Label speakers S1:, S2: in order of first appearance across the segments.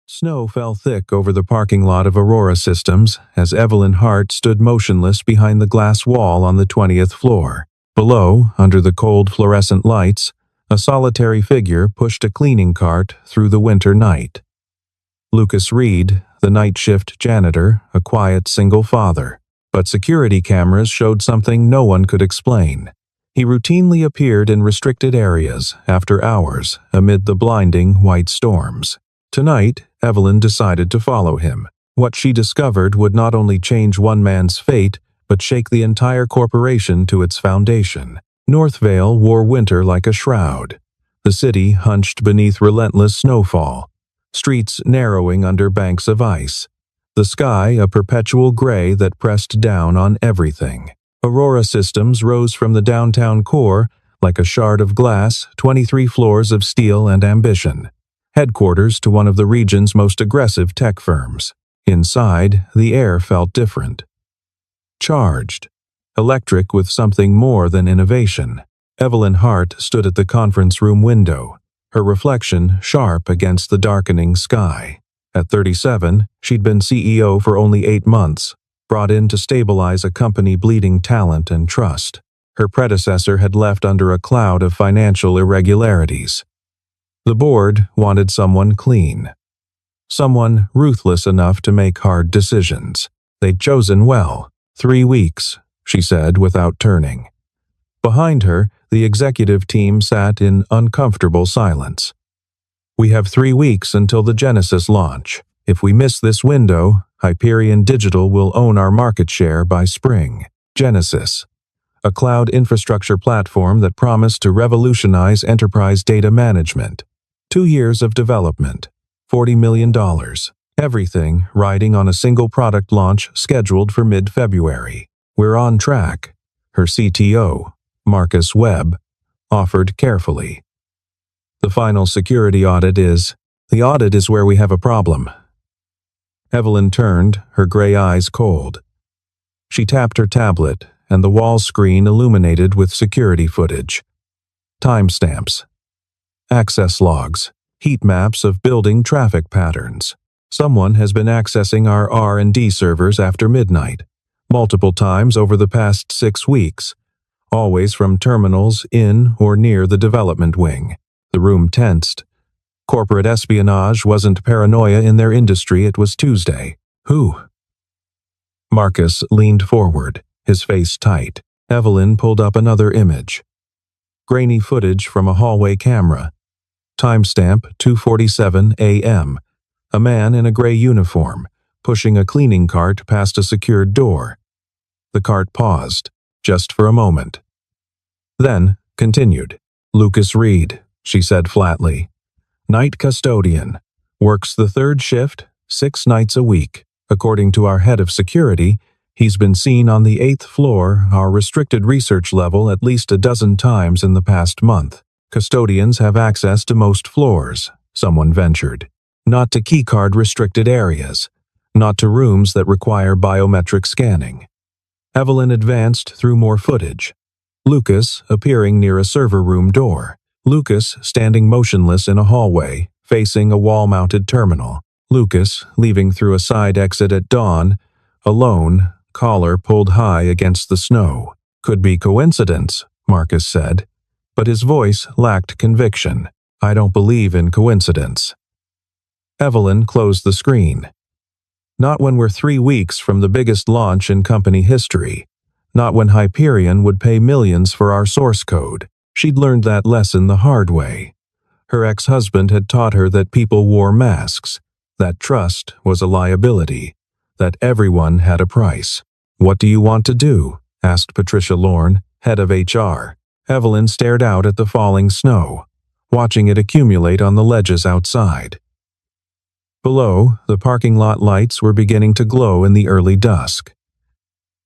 S1: Snow fell thick over the parking lot of Aurora Systems as Evelyn Hart stood motionless behind the glass wall on the 20th floor. Below, under the cold fluorescent lights, a solitary figure pushed a cleaning cart through the winter night. Lucas Reed, the night shift janitor, a quiet single father. But security cameras showed something no one could explain. He routinely appeared in restricted areas after hours amid the blinding white storms. Tonight, Evelyn decided to follow him. What she discovered would not only change one man's fate, but shake the entire corporation to its foundation. Northvale wore winter like a shroud. The city hunched beneath relentless snowfall, streets narrowing under banks of ice, the sky a perpetual gray that pressed down on everything. Aurora Systems rose from the downtown core like a shard of glass, 23 floors of steel and ambition, headquarters to one of the region's most aggressive tech firms. Inside, the air felt different. Charged. Electric with something more than innovation. Evelyn Hart stood at the conference room window, her reflection sharp against the darkening sky. At 37, she'd been CEO for only 8 months, brought in to stabilize a company bleeding talent and trust. Her predecessor had left under a cloud of financial irregularities. The board wanted someone clean. Someone ruthless enough to make hard decisions. They'd chosen well. 3 weeks, she said without turning. Behind her, the executive team sat in uncomfortable silence. We have 3 weeks until the Genesis launch. If we miss this window, Hyperion Digital will own our market share by spring. Genesis, a cloud infrastructure platform that promised to revolutionize enterprise data management. 2 years of development, $40 million. Everything riding on a single product launch scheduled for mid-February. We're on track, her CTO, Marcus Webb, offered carefully. The final security audit is where we have a problem. Evelyn turned, her gray eyes cold. She tapped her tablet, and the wall screen illuminated with security footage. Timestamps. Access logs. Heat maps of building traffic patterns. Someone has been accessing our R&D servers after midnight, multiple times over the past 6 weeks, always from terminals in or near the development wing. The room tensed. Corporate espionage wasn't paranoia in their industry, it was Tuesday. Who? Marcus leaned forward, his face tight. Evelyn pulled up another image. Grainy footage from a hallway camera. Timestamp 2:47 a.m. A man in a gray uniform, pushing a cleaning cart past a secured door. The cart paused, just for a moment. Then continued. Lucas Reed, she said flatly. Night custodian. Works the 3rd shift, 6 nights a week. According to our head of security, he's been seen on the 8th floor, our restricted research level, at least a dozen times in the past month. Custodians have access to most floors, someone ventured. Not to keycard restricted areas. Not to rooms that require biometric scanning. Evelyn advanced through more footage. Lucas appearing near a server room door. Lucas standing motionless in a hallway, facing a wall-mounted terminal. Lucas leaving through a side exit at dawn, alone, collar pulled high against the snow. Could be coincidence, Marcus said, but his voice lacked conviction. I don't believe in coincidence. Evelyn closed the screen. Not when we're 3 weeks from the biggest launch in company history. Not when Hyperion would pay millions for our source code. She'd learned that lesson the hard way. Her ex-husband had taught her that people wore masks, that trust was a liability, that everyone had a price. What do you want to do? Asked Patricia Lorne, head of HR. Evelyn stared out at the falling snow, watching it accumulate on the ledges outside. Below, the parking lot lights were beginning to glow in the early dusk.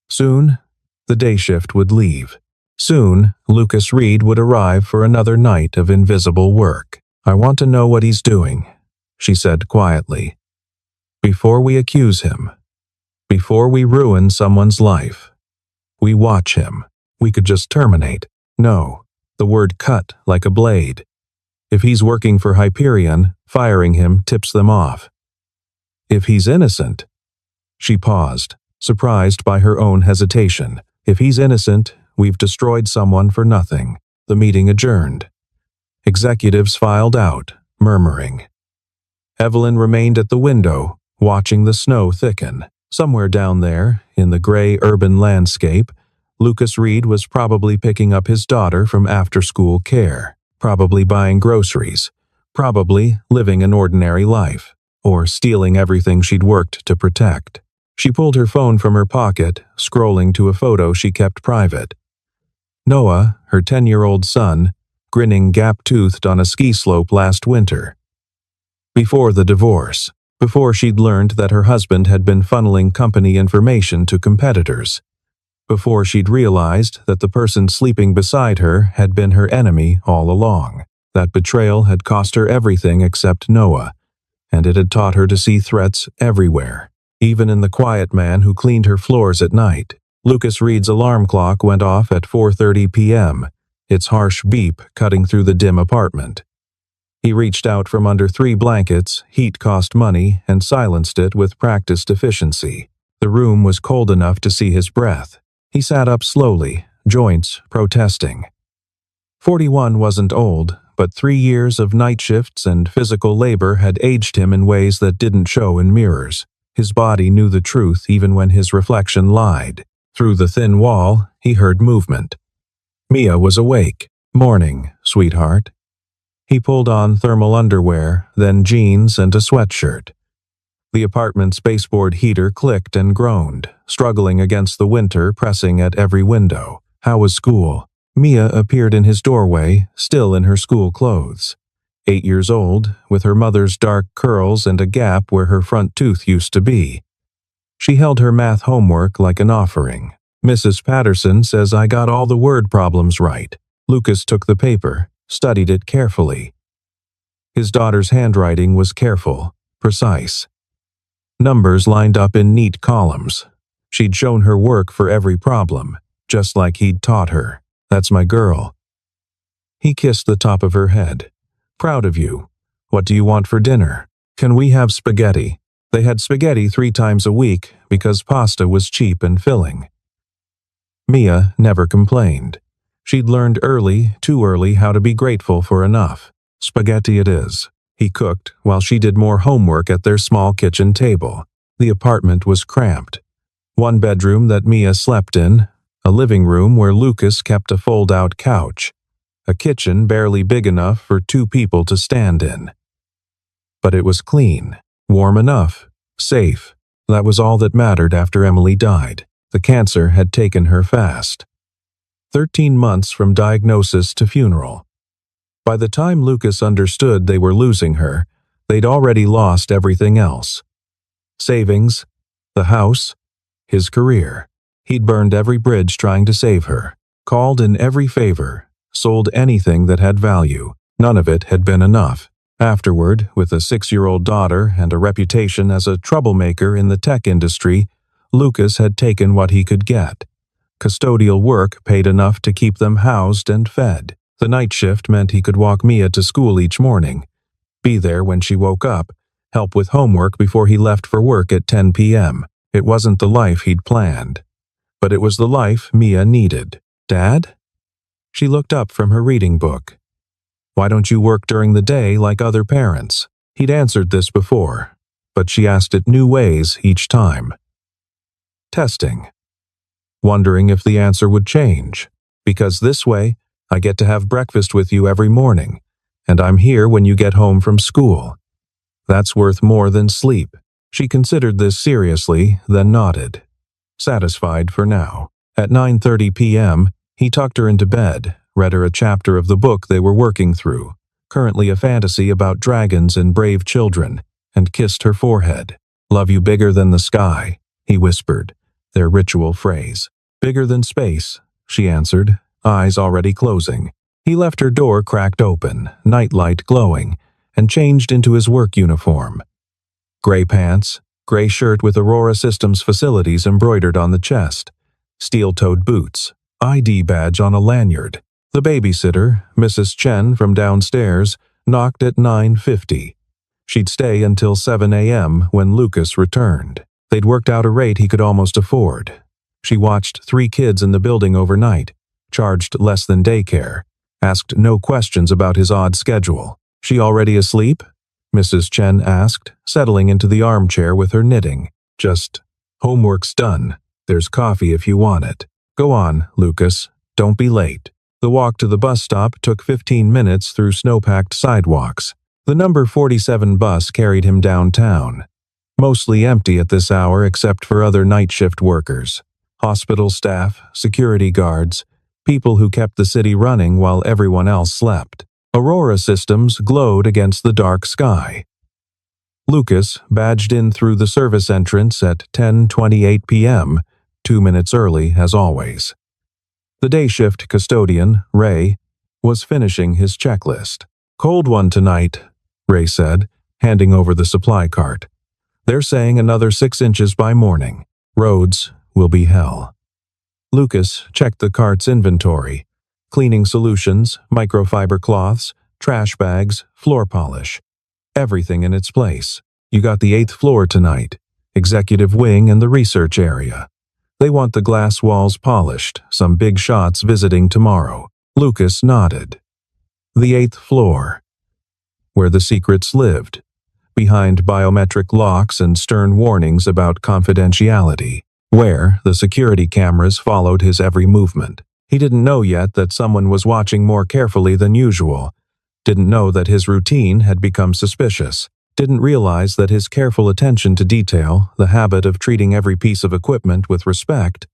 S1: Soon, the day shift would leave. Soon, Lucas Reed would arrive for another night of invisible work. I want to know what he's doing, she said quietly. Before we accuse him, before we ruin someone's life, we watch him. We could just terminate. No, the word cut like a blade. If he's working for Hyperion, firing him tips them off. If he's innocent. She paused, surprised by her own hesitation. If he's innocent, we've destroyed someone for nothing. The meeting adjourned. Executives filed out, murmuring. Evelyn remained at the window, watching the snow thicken. Somewhere down there, in the gray urban landscape, Lucas Reed was probably picking up his daughter from after-school care, probably buying groceries, probably living an ordinary life, or stealing everything she'd worked to protect. She pulled her phone from her pocket, scrolling to a photo she kept private. Noah, her 10-year-old son, grinning gap-toothed on a ski slope last winter. Before the divorce, before she'd learned that her husband had been funneling company information to competitors, before she'd realized that the person sleeping beside her had been her enemy all along. That betrayal had cost her everything except Noah, and it had taught her to see threats everywhere, even in the quiet man who cleaned her floors at night. Lucas Reed's alarm clock went off at 4:30 p.m., its harsh beep cutting through the dim apartment. He reached out from under 3 blankets, heat cost money, and silenced it with practiced efficiency. The room was cold enough to see his breath. He sat up slowly, joints protesting. 41 wasn't old, but 3 years of night shifts and physical labor had aged him in ways that didn't show in mirrors. His body knew the truth even when his reflection lied. Through the thin wall, he heard movement. Mia was awake. "Morning, sweetheart." He pulled on thermal underwear, then jeans and a sweatshirt. The apartment's baseboard heater clicked and groaned, struggling against the winter pressing at every window. How was school? Mia appeared in his doorway, still in her school clothes. 8 years old, with her mother's dark curls and a gap where her front tooth used to be. She held her math homework like an offering. "Mrs. Patterson says I got all the word problems right." Lucas took the paper, studied it carefully. His daughter's handwriting was careful, precise. Numbers lined up in neat columns. She'd shown her work for every problem, just like he'd taught her. "That's my girl." He kissed the top of her head. "Proud of you. What do you want for dinner?" "Can we have spaghetti?" They had spaghetti 3 times a week because pasta was cheap and filling. Mia never complained. She'd learned early, too early, how to be grateful for enough. "Spaghetti it is." He cooked while she did more homework at their small kitchen table. The apartment was cramped. 1 bedroom that Mia slept in, a living room where Lucas kept a fold-out couch, a kitchen barely big enough for 2 people to stand in. But it was clean, warm enough, safe. That was all that mattered after Emily died. The cancer had taken her fast. 13 months from diagnosis to funeral. By the time Lucas understood they were losing her, they'd already lost everything else. Savings, the house, his career. He'd burned every bridge trying to save her, called in every favor, sold anything that had value. None of it had been enough. Afterward, with a 6-year-old daughter and a reputation as a troublemaker in the tech industry, Lucas had taken what he could get. Custodial work paid enough to keep them housed and fed. The night shift meant he could walk Mia to school each morning, be there when she woke up, help with homework before he left for work at 10 p.m. It wasn't the life he'd planned, but it was the life Mia needed. "Dad?" She looked up from her reading book. "Why don't you work during the day like other parents?" He'd answered this before, but she asked it new ways each time. Testing. Wondering if the answer would change. "Because this way, I get to have breakfast with you every morning, and I'm here when you get home from school. That's worth more than sleep." She considered this seriously, then nodded, satisfied for now. At 9:30 p.m., he tucked her into bed, read her a chapter of the book they were working through, currently a fantasy about dragons and brave children, and kissed her forehead. "Love you bigger than the sky," he whispered, their ritual phrase. "Bigger than space," she answered, eyes already closing. He left her door cracked open, nightlight glowing, and changed into his work uniform. Gray pants, gray shirt with Aurora Systems facilities embroidered on the chest, steel-toed boots, ID badge on a lanyard. The babysitter, Mrs. Chen from downstairs, knocked at 9:50. She'd stay until 7 a.m. when Lucas returned. They'd worked out a rate he could almost afford. She watched 3 kids in the building overnight, charged less than daycare, asked no questions about his odd schedule. "She already asleep?" Mrs. Chen asked, settling into the armchair with her knitting. "Just, homework's done. There's coffee if you want it. Go on, Lucas. Don't be late." The walk to the bus stop took 15 minutes through snow-packed sidewalks. The number 47 bus carried him downtown, mostly empty at this hour except for other night shift workers, hospital staff, security guards, people who kept the city running while everyone else slept. Aurora systems glowed against the dark sky. Lucas badged in through the service entrance at 10:28 p.m., 2 minutes early as always. The day shift custodian, Ray, was finishing his checklist. "Cold one tonight," Ray said, handing over the supply cart. "They're saying another 6 inches by morning. Roads will be hell." Lucas checked the cart's inventory. Cleaning solutions, microfiber cloths, trash bags, floor polish. Everything in its place. "You got the 8th floor tonight. Executive wing and the research area. They want the glass walls polished, some big shots visiting tomorrow." Lucas nodded. The 8th floor, where the secrets lived, behind biometric locks and stern warnings about confidentiality, where the security cameras followed his every movement. He didn't know yet that someone was watching more carefully than usual, didn't know that his routine had become suspicious, didn't realize that his careful attention to detail, the habit of treating every piece of equipment with respect,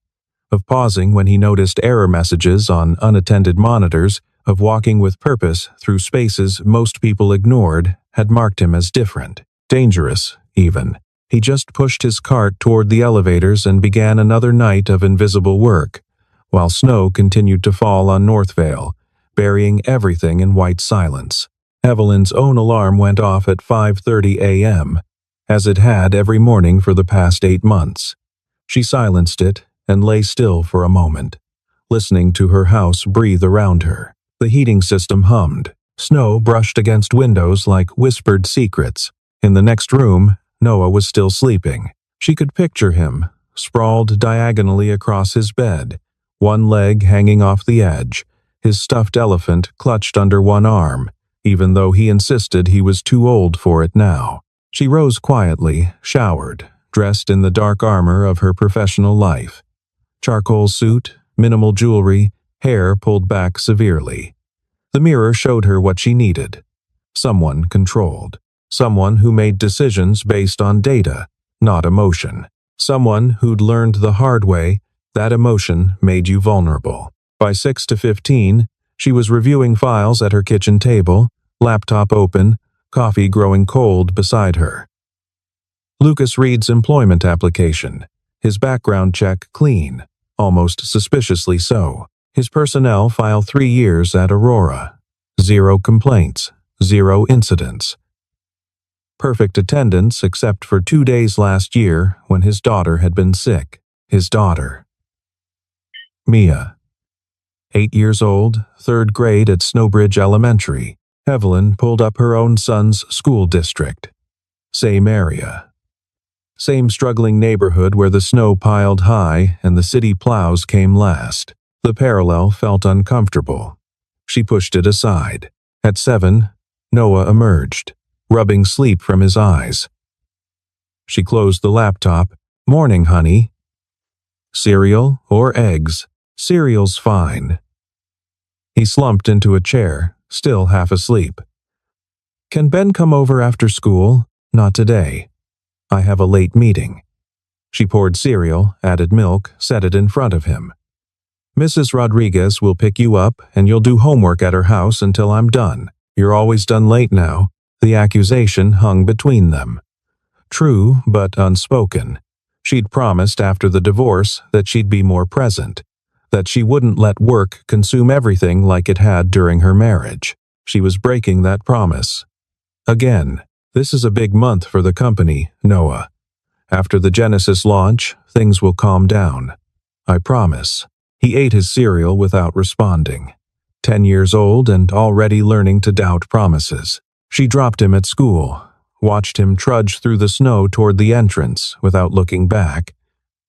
S1: of pausing when he noticed error messages on unattended monitors, of walking with purpose through spaces most people ignored, had marked him as different, dangerous, even. He just pushed his cart toward the elevators and began another night of invisible work, while snow continued to fall on Northvale, burying everything in white silence. Evelyn's own alarm went off at 5:30 a.m., as it had every morning for the past 8 months. She silenced it and lay still for a moment, listening to her house breathe around her. The heating system hummed. Snow brushed against windows like whispered secrets. In the next room, Noah was still sleeping. She could picture him, sprawled diagonally across his bed, one leg hanging off the edge, his stuffed elephant clutched under one arm, even though he insisted he was too old for it now. She rose quietly, showered, dressed in the dark armor of her professional life. Charcoal suit, minimal jewelry, hair pulled back severely. The mirror showed her what she needed. Someone controlled. Someone who made decisions based on data, not emotion. Someone who'd learned the hard way that emotion made you vulnerable. By 6 to 15, she was reviewing files at her kitchen table, laptop open, coffee growing cold beside her. Lucas Reed's employment application. His background check clean, almost suspiciously so. His personnel file 3 years at Aurora. 0 complaints, 0 incidents. Perfect attendance except for 2 days last year when his daughter had been sick. His daughter. Mia. 8 years old, 3rd grade at Snowbridge Elementary. Evelyn pulled up her own son's school district. Same area. Same struggling neighborhood where the snow piled high and the city plows came last. The parallel felt uncomfortable. She pushed it aside. At 7, Noah emerged, rubbing sleep from his eyes. She closed the laptop. "Morning, honey." "Cereal or eggs?" "Cereal's fine." He slumped into a chair, still half asleep. "Can Ben come over after school?" "Not today. I have a late meeting." She poured cereal, added milk, set it in front of him. "Mrs. Rodriguez will pick you up and you'll do homework at her house until I'm done. You're always done late now." The accusation hung between them. True, but unspoken. She'd promised after the divorce that she'd be more present, that she wouldn't let work consume everything like it had during her marriage. She was breaking that promise. Again, this is a big month for the company, Noah. After the Genesis launch, things will calm down. I promise. He ate his cereal without responding. 10 years old and already learning to doubt promises. She dropped him at school, watched him trudge through the snow toward the entrance without looking back,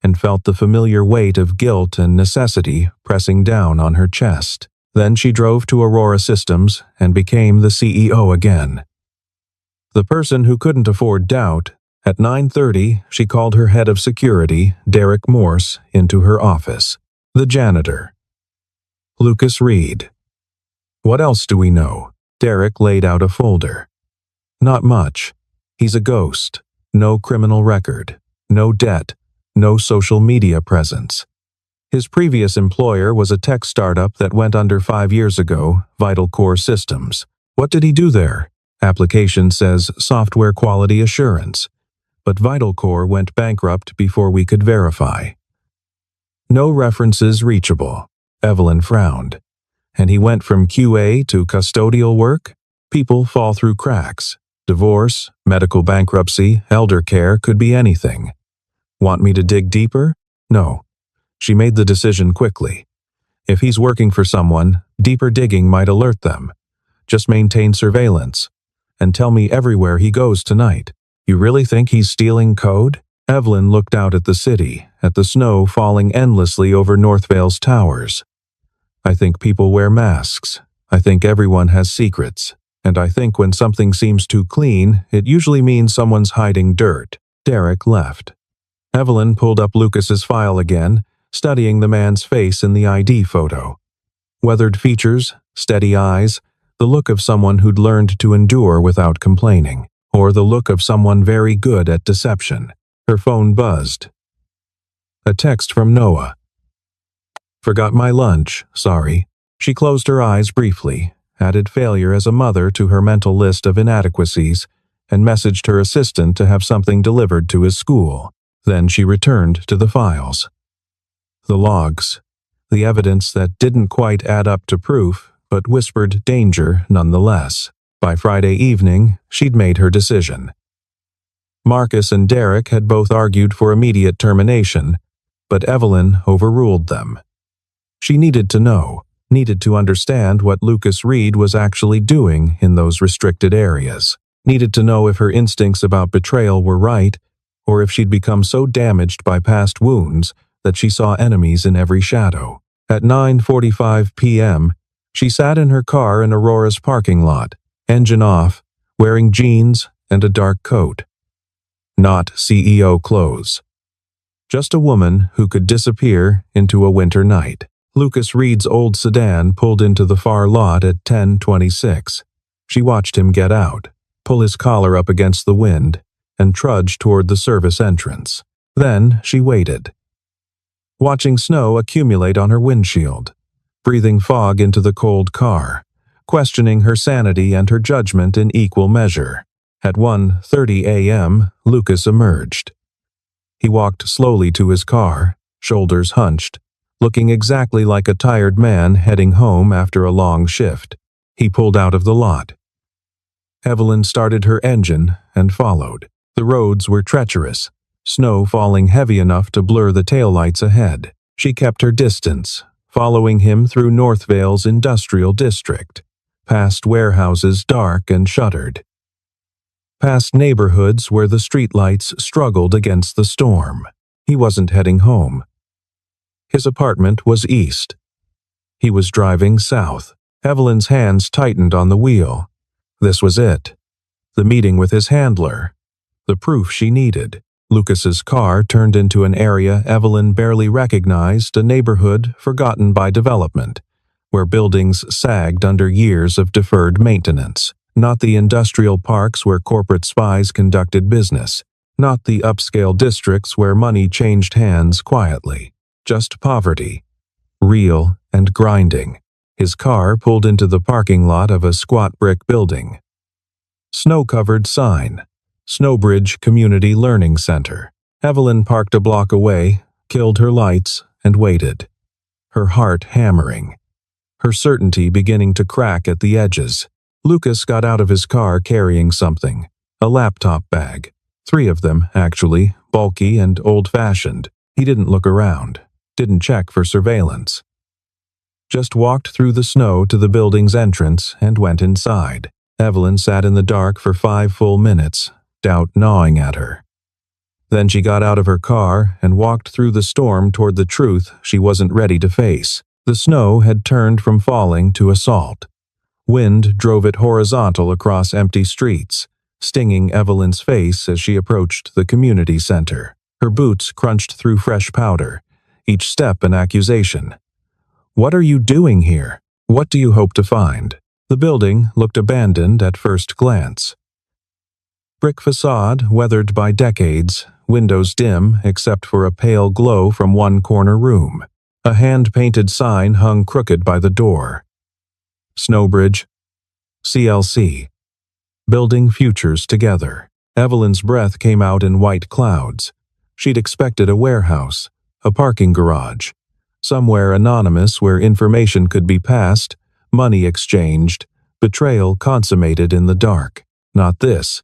S1: and felt the familiar weight of guilt and necessity pressing down on her chest. Then she drove to Aurora Systems and became the CEO again. The person who couldn't afford doubt. At 9:30, she called her head of security, Derek Morse, into her office. The janitor. Lucas Reed. What else do we know? Derek laid out a folder. Not much. He's a ghost. No criminal record. No debt. No social media presence. His previous employer was a tech startup that went under 5 years ago, Vital Core Systems. What did he do there? Application says software quality assurance. But Vital Core went bankrupt before we could verify. No references reachable. Evelyn frowned. And he went from QA to custodial work? People fall through cracks. Divorce, medical bankruptcy, elder care, could be anything. Want me to dig deeper? No. She made the decision quickly. If he's working for someone, deeper digging might alert them. Just maintain surveillance. And tell me everywhere he goes tonight. You really think he's stealing code? Evelyn looked out at the city, at the snow falling endlessly over Northvale's towers. I think people wear masks. I think everyone has secrets. And I think when something seems too clean, it usually means someone's hiding dirt. Derek left. Evelyn pulled up Lucas's file again, studying the man's face in the ID photo. Weathered features, steady eyes, the look of someone who'd learned to endure without complaining, or the look of someone very good at deception. Her phone buzzed. A text from Noah. Forgot my lunch, sorry. She closed her eyes briefly, added failure as a mother to her mental list of inadequacies, and messaged her assistant to have something delivered to his school. Then she returned to the files. The logs. The evidence that didn't quite add up to proof, but whispered danger nonetheless. By Friday evening, she'd made her decision. Marcus and Derek had both argued for immediate termination, but Evelyn overruled them. She needed to know, needed to understand what Lucas Reed was actually doing in those restricted areas, needed to know if her instincts about betrayal were right, or if she'd become so damaged by past wounds that she saw enemies in every shadow. At 9:45 p.m., she sat in her car in Aurora's parking lot, engine off, wearing jeans and a dark coat. Not CEO clothes. Just a woman who could disappear into a winter night. Lucas Reed's old sedan pulled into the far lot at 10:26. She watched him get out, pull his collar up against the wind, and trudge toward the service entrance. Then she waited, watching snow accumulate on her windshield, breathing fog into the cold car, questioning her sanity and her judgment in equal measure. At 1:30 a.m., Lucas emerged. He walked slowly to his car, shoulders hunched, looking exactly like a tired man heading home after a long shift. He pulled out of the lot. Evelyn started her engine and followed. The roads were treacherous, snow falling heavy enough to blur the taillights ahead. She kept her distance, following him through Northvale's industrial district, past warehouses dark and shuttered, past neighborhoods where the streetlights struggled against the storm. He wasn't heading home. His apartment was east. He was driving south. Evelyn's hands tightened on the wheel. This was it. The meeting with his handler. The proof she needed. Lucas's car turned into an area Evelyn barely recognized, a neighborhood forgotten by development, where buildings sagged under years of deferred maintenance. Not the industrial parks where corporate spies conducted business. Not the upscale districts where money changed hands quietly. Just poverty. Real and grinding. His car pulled into the parking lot of a squat brick building. Snow-covered sign. Snowbridge Community Learning Center. Evelyn parked a block away, killed her lights, and waited. Her heart hammering. Her certainty beginning to crack at the edges. Lucas got out of his car carrying something. A laptop bag. 3 of them, actually, bulky and old-fashioned. He didn't look around. Didn't check for surveillance. Just walked through the snow to the building's entrance and went inside. Evelyn sat in the dark for 5 full minutes, doubt gnawing at her. Then she got out of her car and walked through the storm toward the truth she wasn't ready to face. The snow had turned from falling to assault. Wind drove it horizontal across empty streets, stinging Evelyn's face as she approached the community center. Her boots crunched through fresh powder, each step an accusation. "What are you doing here? What do you hope to find?" The building looked abandoned at first glance. Brick facade weathered by decades, windows dim except for a pale glow from one corner room. A hand-painted sign hung crooked by the door. Snowbridge, CLC. Building futures together. Evelyn's breath came out in white clouds. She'd expected a warehouse, a parking garage, somewhere anonymous where information could be passed, money exchanged, betrayal consummated in the dark. Not this.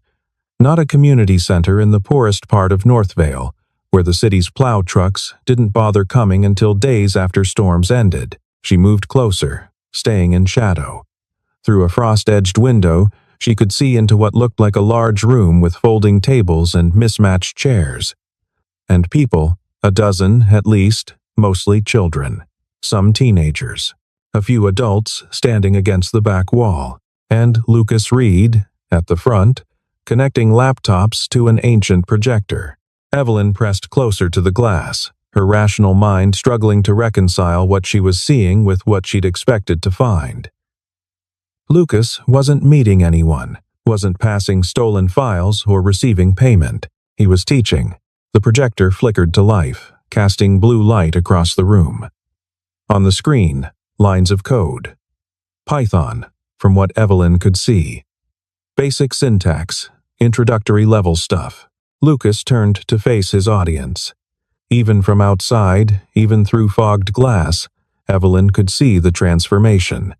S1: Not a community center in the poorest part of Northvale, where the city's plow trucks didn't bother coming until days after storms ended. She moved closer, staying in shadow. Through a frost-edged window, she could see into what looked like a large room with folding tables and mismatched chairs. And people, a dozen at least, mostly children. Some teenagers. A few adults standing against the back wall. And Lucas Reed, at the front, connecting laptops to an ancient projector. Evelyn pressed closer to the glass, her rational mind struggling to reconcile what she was seeing with what she'd expected to find. Lucas wasn't meeting anyone, wasn't passing stolen files or receiving payment. He was teaching. The projector flickered to life, casting blue light across the room. On the screen, lines of code. Python, from what Evelyn could see. Basic syntax, introductory level stuff. Lucas turned to face his audience. Even from outside, even through fogged glass, Evelyn could see the transformation.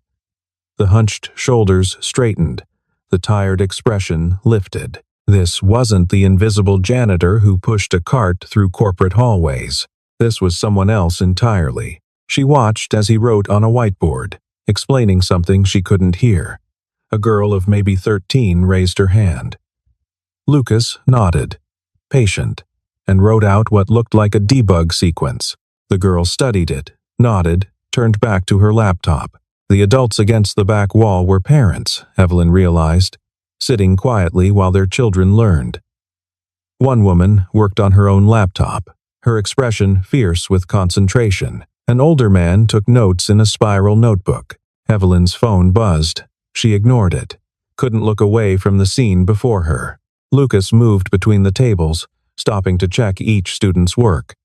S1: The hunched shoulders straightened, the tired expression lifted. This wasn't the invisible janitor who pushed a cart through corporate hallways. This was someone else entirely. She watched as he wrote on a whiteboard, explaining something she couldn't hear. A girl of maybe 13 raised her hand. Lucas nodded, patient, and wrote out what looked like a debug sequence. The girl studied it, nodded, turned back to her laptop. The adults against the back wall were parents, Evelyn realized, sitting quietly while their children learned. One woman worked on her own laptop, her expression fierce with concentration. An older man took notes in a spiral notebook. Evelyn's phone buzzed. She ignored it, couldn't look away from the scene before her. Lucas moved between the tables, stopping to check each student's work.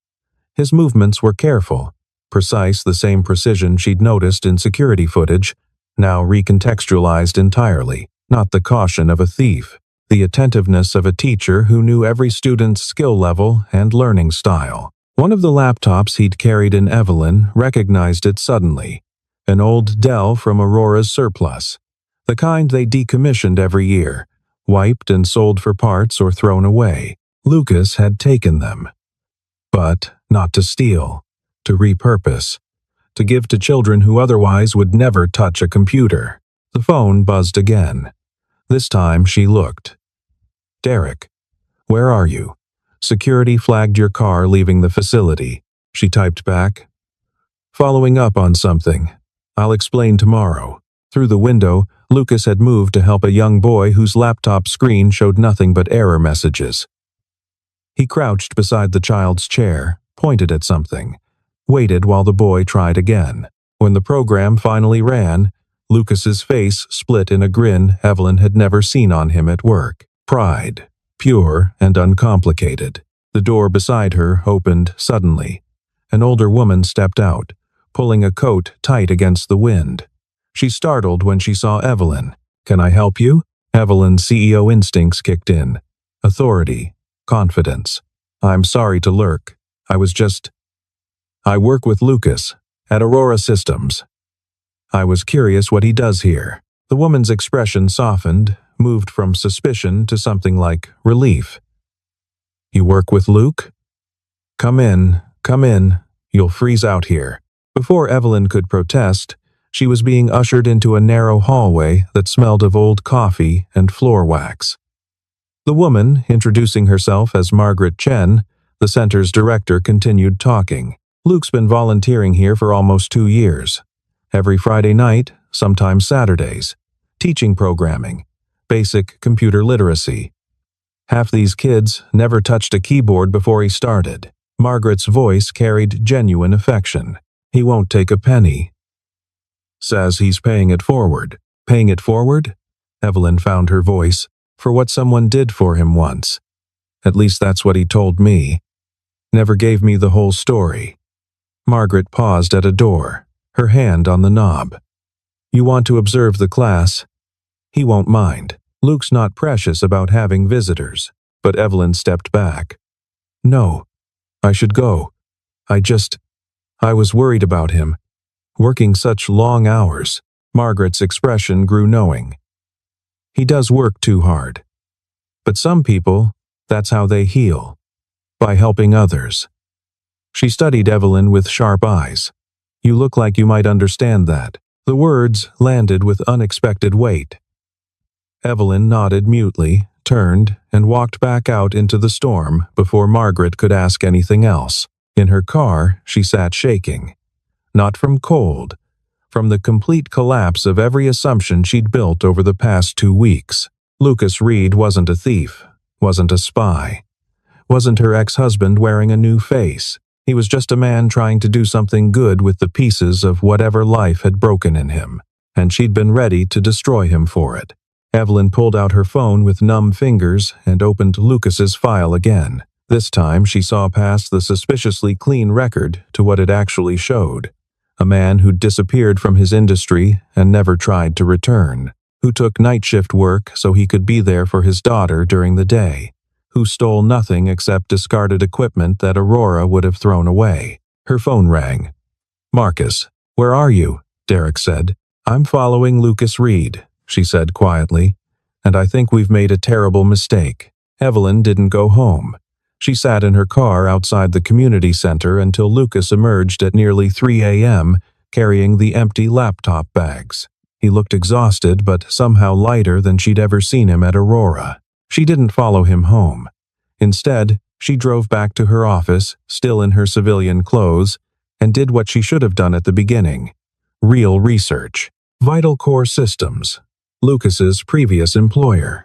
S1: His movements were careful, precise, the same precision she'd noticed in security footage, now recontextualized entirely. Not the caution of a thief, the attentiveness of a teacher who knew every student's skill level and learning style. One of the laptops he'd carried in Evelyn recognized it suddenly. An old Dell from Aurora's surplus. The kind they decommissioned every year, wiped and sold for parts or thrown away. Lucas had taken them. But not to steal, to repurpose, to give to children who otherwise would never touch a computer. The phone buzzed again. This time she looked. "Derek, where are you? Security flagged your car leaving the facility." She typed back. "Following up on something. I'll explain tomorrow." Through the window, Lucas had moved to help a young boy whose laptop screen showed nothing but error messages. He crouched beside the child's chair, pointed at something, waited while the boy tried again. When the program finally ran, Lucas's face split in a grin Evelyn had never seen on him at work. Pride, pure and uncomplicated. The door beside her opened suddenly. An older woman stepped out, pulling a coat tight against the wind. She startled when she saw Evelyn. "Can I help you?" Evelyn's CEO instincts kicked in. Authority, confidence. "I'm sorry to lurk. I work with Lucas, at Aurora Systems. I was curious what he does here." The woman's expression softened, moved from suspicion to something like relief. "You work with Luke? Come in. You'll freeze out here." Before Evelyn could protest, she was being ushered into a narrow hallway that smelled of old coffee and floor wax. The woman, introducing herself as Margaret Chen, the center's director, continued talking. Luke's been volunteering here for almost 2 years. Every Friday night, sometimes Saturdays. Teaching programming. Basic computer literacy. Half these kids never touched a keyboard before he started. Margaret's voice carried genuine affection. He won't take a penny. Says he's paying it forward. Paying it forward? Evelyn found her voice. For what someone did for him once. At least that's what he told me. Never gave me the whole story. Margaret paused at a door, her hand on the knob. You want to observe the class? He won't mind. Luke's not precious about having visitors. But Evelyn stepped back. No, I should go. I was worried about him. Working such long hours. Margaret's expression grew knowing. He does work too hard. But some people, that's how they heal. By helping others. She studied Evelyn with sharp eyes. You look like you might understand that. The words landed with unexpected weight. Evelyn nodded mutely, turned, and walked back out into the storm before Margaret could ask anything else. In her car, she sat shaking. Not from cold. From the complete collapse of every assumption she'd built over the past 2 weeks. Lucas Reed wasn't a thief, wasn't a spy, wasn't her ex-husband wearing a new face. He was just a man trying to do something good with the pieces of whatever life had broken in him, and she'd been ready to destroy him for it. Evelyn pulled out her phone with numb fingers and opened Lucas's file again. This time she saw past the suspiciously clean record to what it actually showed. A man who'd disappeared from his industry and never tried to return, who took night shift work so he could be there for his daughter during the day, who stole nothing except discarded equipment that Aurora would have thrown away. Her phone rang. Marcus, where are you? Derek said. I'm following Lucas Reed, she said quietly, and I think we've made a terrible mistake. Evelyn didn't go home. She sat in her car outside the community center until Lucas emerged at nearly 3 a.m., carrying the empty laptop bags. He looked exhausted but somehow lighter than she'd ever seen him at Aurora. She didn't follow him home. Instead, she drove back to her office, still in her civilian clothes, and did what she should have done at the beginning. Real research. Vital Core Systems. Lucas's previous employer.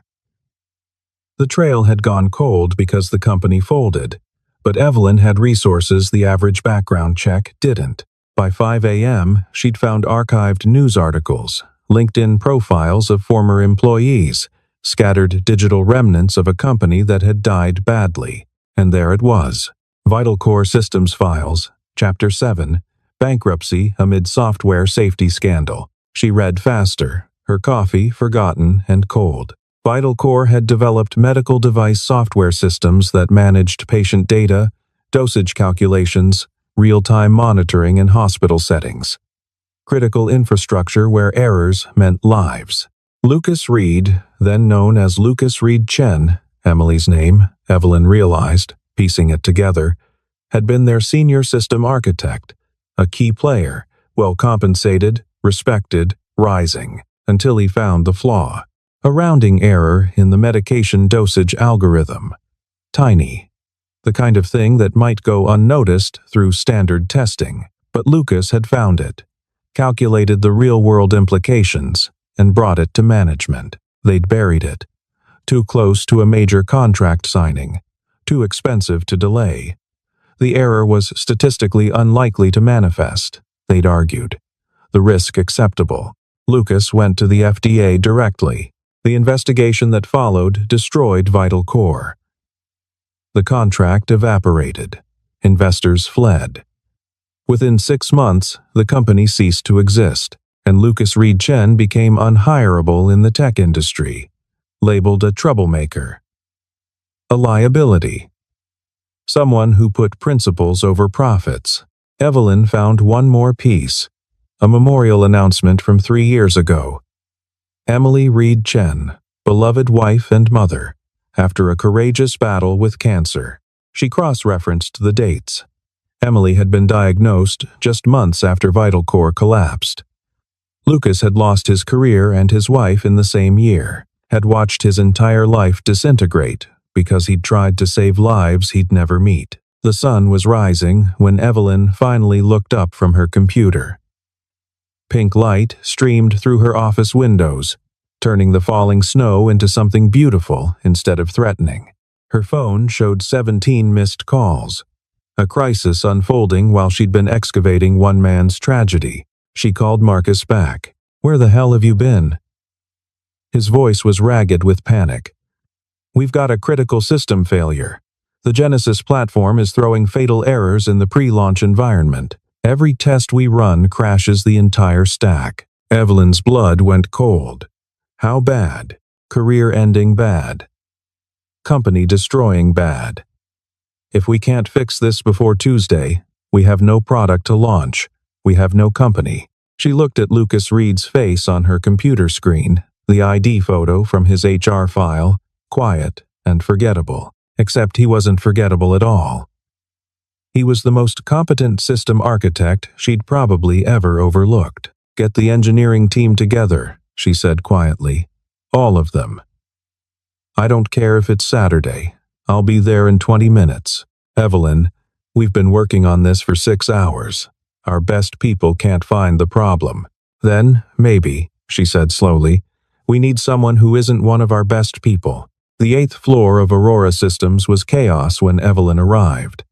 S1: The trail had gone cold because the company folded, but Evelyn had resources the average background check didn't. By 5 a.m., she'd found archived news articles, LinkedIn profiles of former employees, scattered digital remnants of a company that had died badly. And there it was. Vital Core Systems Files, Chapter 7, Bankruptcy Amid Software Safety Scandal. She read faster, her coffee forgotten and cold. Vital Core had developed medical device software systems that managed patient data, dosage calculations, real-time monitoring in hospital settings. Critical infrastructure where errors meant lives. Lucas Reed, then known as Lucas Reed Chen, Emily's name, Evelyn realized, piecing it together, had been their senior system architect, a key player, well compensated, respected, rising, until he found the flaw. A rounding error in the medication dosage algorithm. Tiny. The kind of thing that might go unnoticed through standard testing. But Lucas had found it, calculated the real-world implications, and brought it to management. They'd buried it. Too close to a major contract signing. Too expensive to delay. The error was statistically unlikely to manifest, they'd argued. The risk acceptable. Lucas went to the FDA directly. The investigation that followed destroyed Vital Core. The contract evaporated. Investors fled. Within 6 months, the company ceased to exist, and Lucas Reed Chen became unhireable in the tech industry, labeled a troublemaker. A liability. Someone who put principles over profits. Evelyn found one more piece, a memorial announcement from 3 years ago. Emily Reed Chen, beloved wife and mother, after a courageous battle with cancer. She cross-referenced the dates. Emily had been diagnosed just months after Vital Core collapsed. Lucas had lost his career and his wife in the same year, had watched his entire life disintegrate because he'd tried to save lives he'd never meet. The sun was rising when Evelyn finally looked up from her computer. Pink light streamed through her office windows, turning the falling snow into something beautiful instead of threatening. Her phone showed 17 missed calls, a crisis unfolding while she'd been excavating one man's tragedy. She called Marcus back. "Where the hell have you been?" His voice was ragged with panic. "We've got a critical system failure. The Genesis platform is throwing fatal errors in the pre-launch environment. Every test we run crashes the entire stack." Evelyn's blood went cold. How bad? Career-ending bad. Company-destroying bad. If we can't fix this before Tuesday, we have no product to launch. We have no company. She looked at Lucas Reed's face on her computer screen, the ID photo from his HR file, quiet and forgettable. Except he wasn't forgettable at all. He was the most competent system architect she'd probably ever overlooked. "Get the engineering team together," she said quietly. "All of them. I don't care if it's Saturday. I'll be there in 20 minutes. Evelyn, we've been working on this for 6 hours. Our best people can't find the problem." "Then, maybe," she said slowly, "we need someone who isn't one of our best people." The 8th floor of Aurora Systems was chaos when Evelyn arrived.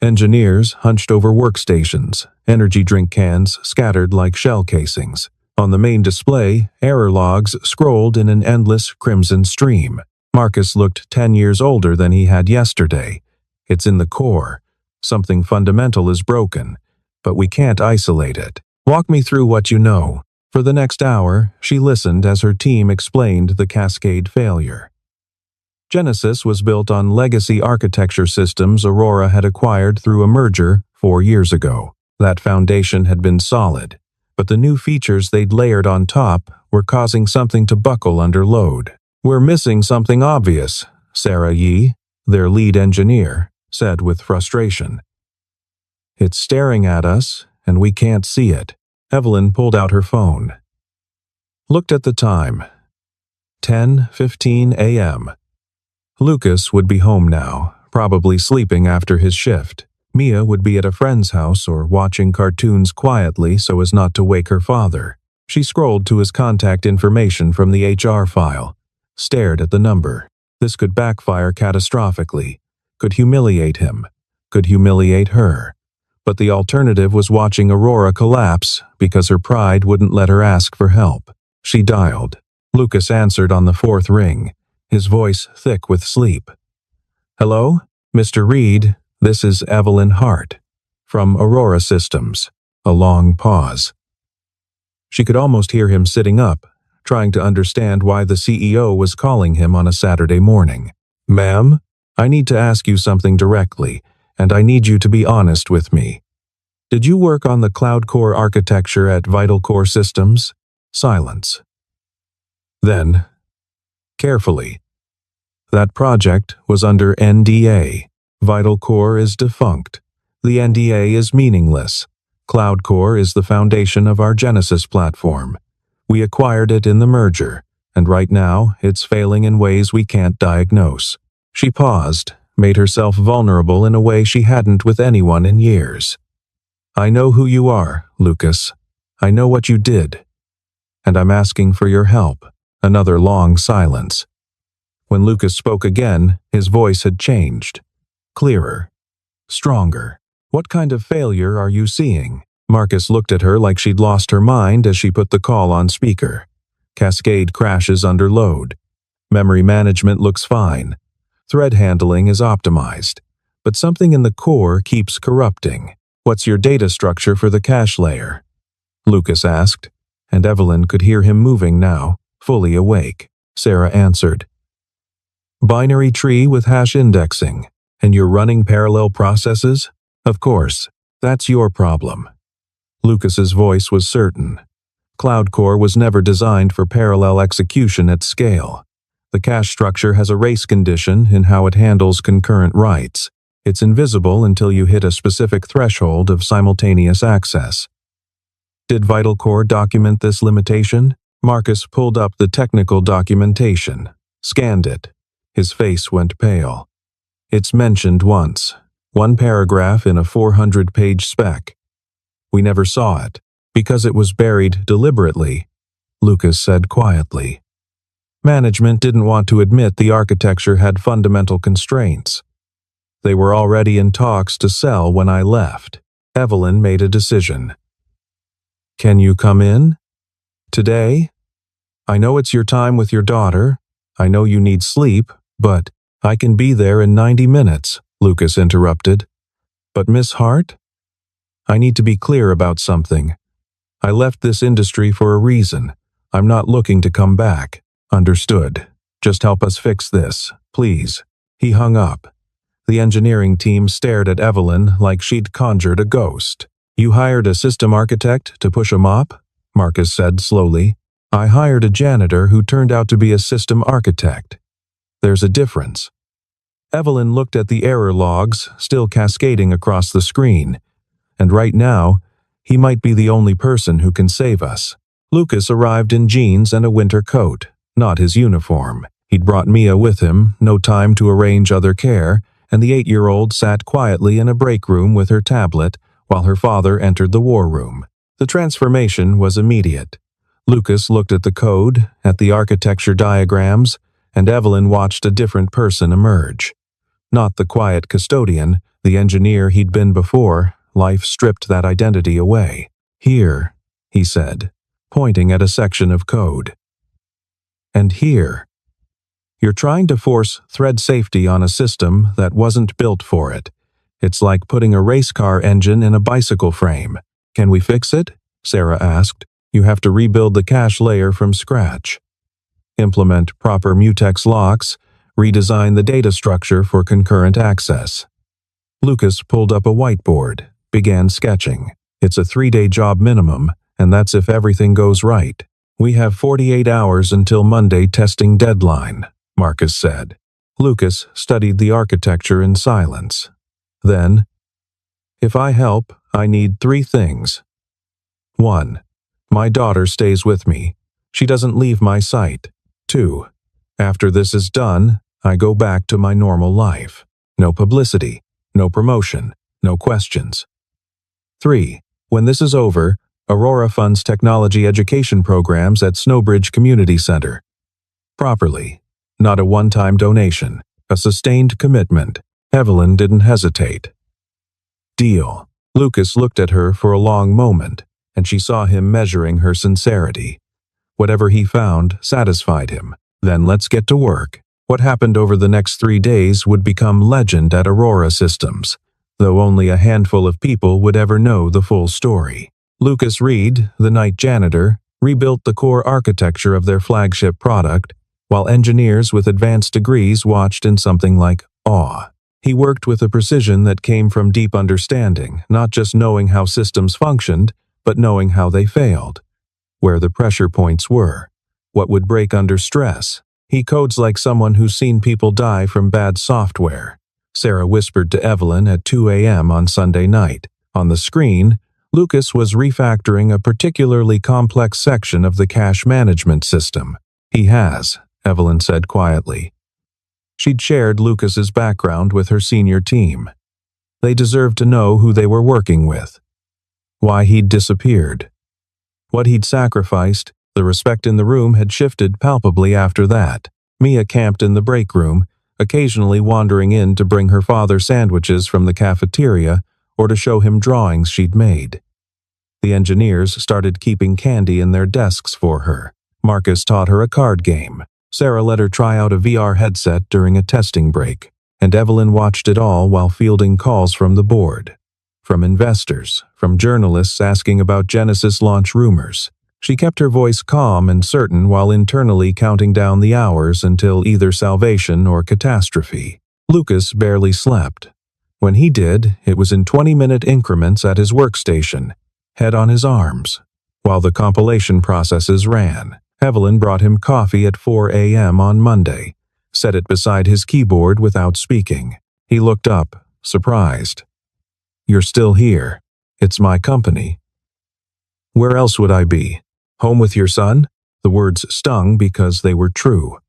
S1: Engineers hunched over workstations, energy drink cans scattered like shell casings. On the main display, error logs scrolled in an endless crimson stream. Marcus looked 10 years older than he had yesterday. "It's in the core. Something fundamental is broken, but we can't isolate it. Walk me through what you know." For the next hour, she listened as her team explained the cascade failure. Genesis was built on legacy architecture systems Aurora had acquired through a merger 4 years ago. That foundation had been solid, but the new features they'd layered on top were causing something to buckle under load. "We're missing something obvious," Sarah Yee, their lead engineer, said with frustration. "It's staring at us, and we can't see it." Evelyn pulled out her phone. Looked at the time. 10:15 a.m. Lucas would be home now, probably sleeping after his shift. Mia would be at a friend's house or watching cartoons quietly so as not to wake her father. She scrolled to his contact information from the HR file, stared at the number. This could backfire catastrophically, could humiliate him, could humiliate her. But the alternative was watching Aurora collapse because her pride wouldn't let her ask for help. She dialed. Lucas answered on the 4th ring, his voice thick with sleep. "Hello, Mr. Reed, this is Evelyn Hart, from Aurora Systems." A long pause. She could almost hear him sitting up, trying to understand why the CEO was calling him on a Saturday morning. "Ma'am, I need to ask you something directly, and I need you to be honest with me. Did you work on the cloud core architecture at Vital Core Systems?" Silence. Then, carefully, "That project was under NDA. Vital Core is defunct. The NDA is meaningless. Cloud Core is the foundation of our Genesis platform. We acquired it in the merger, and right now it's failing in ways we can't diagnose." She paused, made herself vulnerable in a way she hadn't with anyone in years. "I know who you are, Lucas. I know what you did. And I'm asking for your help." Another long silence. When Lucas spoke again, his voice had changed. Clearer. Stronger. "What kind of failure are you seeing?" Marcus looked at her like she'd lost her mind as she put the call on speaker. "Cascade crashes under load. Memory management looks fine. Thread handling is optimized. But something in the core keeps corrupting." "What's your data structure for the cache layer?" Lucas asked, and Evelyn could hear him moving now, fully awake. Sarah answered. "Binary tree with hash indexing. And you're running parallel processes? Of course, that's your problem." Lucas's voice was certain. Cloud Core was never designed for parallel execution at scale. The cache structure has a race condition in how it handles concurrent writes. It's invisible until you hit a specific threshold of simultaneous access. "Did Vital Core document this limitation?" Marcus pulled up the technical documentation, scanned it. His face went pale. It's mentioned once, one paragraph in a 400-page spec. We never saw it, because it was buried deliberately, Lucas said quietly. Management didn't want to admit the architecture had fundamental constraints. They were already in talks to sell when I left. Evelyn made a decision. Can you come in? Today? I know it's your time with your daughter. I know you need sleep, but I can be there in 90 minutes, Lucas interrupted. But Miss Hart? I need to be clear about something. I left this industry for a reason. I'm not looking to come back. Understood. Just help us fix this, please. He hung up. The engineering team stared at Evelyn like she'd conjured a ghost. You hired a system architect to push a mop? Marcus said slowly. I hired a janitor who turned out to be a system architect. There's a difference. Evelyn looked at the error logs still cascading across the screen. And right now, he might be the only person who can save us. Lucas arrived in jeans and a winter coat, not his uniform. He'd brought Mia with him, no time to arrange other care, and the 8-year-old sat quietly in a break room with her tablet while her father entered the war room. The transformation was immediate. Lucas looked at the code, at the architecture diagrams, and Evelyn watched a different person emerge. Not the quiet custodian, the engineer he'd been before. Life stripped that identity away. Here, he said, pointing at a section of code. And here. You're trying to force thread safety on a system that wasn't built for it. It's like putting a race car engine in a bicycle frame. Can we fix it? Sarah asked. You have to rebuild the cache layer from scratch. Implement proper mutex locks, redesign the data structure for concurrent access. Lucas pulled up a whiteboard, began sketching. It's a 3-day job minimum, and that's if everything goes right. We have 48 hours until Monday testing deadline, Marcus said. Lucas studied the architecture in silence. Then, if I help, I need 3 things. 1. My daughter stays with me. She doesn't leave my sight. 2. After this is done, I go back to my normal life. No publicity, no promotion, no questions. 3. When this is over, Aurora funds technology education programs at Snowbridge Community Center. Properly. Not a one-time donation. A sustained commitment. Evelyn didn't hesitate. Deal. Lucas looked at her for a long moment, and she saw him measuring her sincerity. Whatever he found satisfied him. Then let's get to work. What happened over the next 3 days would become legend at Aurora Systems, though only a handful of people would ever know the full story. Lucas Reed, the night janitor, rebuilt the core architecture of their flagship product, while engineers with advanced degrees watched in something like awe. He worked with a precision that came from deep understanding, not just knowing how systems functioned, but knowing how they failed, where the pressure points were, what would break under stress. He codes like someone who's seen people die from bad software, Sarah whispered to Evelyn at 2 a.m. on Sunday night. On the screen, Lucas was refactoring a particularly complex section of the cache management system. He has, Evelyn said quietly. She'd shared Lucas's background with her senior team. They deserved to know who they were working with. Why he'd disappeared. What he'd sacrificed. The respect in the room had shifted palpably after that. Mia camped in the break room, occasionally wandering in to bring her father sandwiches from the cafeteria or to show him drawings she'd made. The engineers started keeping candy in their desks for her. Marcus taught her a card game. Sarah let her try out a VR headset during a testing break, and Evelyn watched it all while fielding calls from the board. From investors, from journalists asking about Genesis launch rumors. She kept her voice calm and certain while internally counting down the hours until either salvation or catastrophe. Lucas barely slept. When he did, it was in 20-minute increments at his workstation, head on his arms. While the compilation processes ran, Evelyn brought him coffee at 4 a.m. on Monday, set it beside his keyboard without speaking. He looked up, surprised. You're still here. It's my company. Where else would I be? Home with your son? The words stung because they were true.